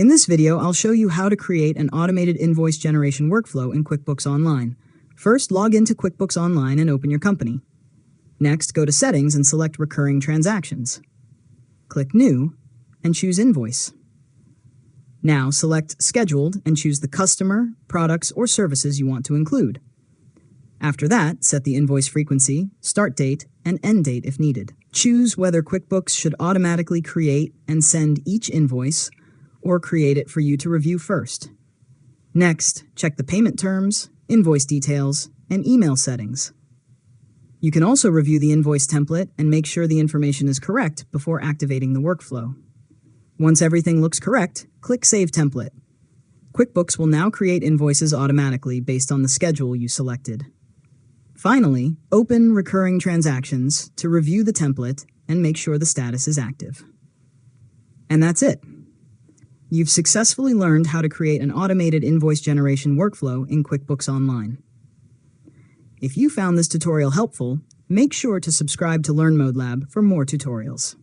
In this video, I'll show you how to create an automated invoice generation workflow in QuickBooks Online. First, log into QuickBooks Online and open your company. Next, go to Settings and select Recurring Transactions. Click New and choose Invoice. Now, select Scheduled and choose the customer, products, or services you want to include. After that, set the invoice frequency, start date, and end date if needed. Choose whether QuickBooks should automatically create and send each invoice or create it for you to review first. Next, check the payment terms, invoice details, and email settings. You can also review the invoice template and make sure the information is correct before activating the workflow. Once everything looks correct, click Save Template. QuickBooks will now create invoices automatically based on the schedule you selected. Finally, open Recurring Transactions to review the template and make sure the status is active. And that's it. You've successfully learned how to create an automated invoice generation workflow in QuickBooks Online. If you found this tutorial helpful, make sure to subscribe to Learn Mode Lab for more tutorials.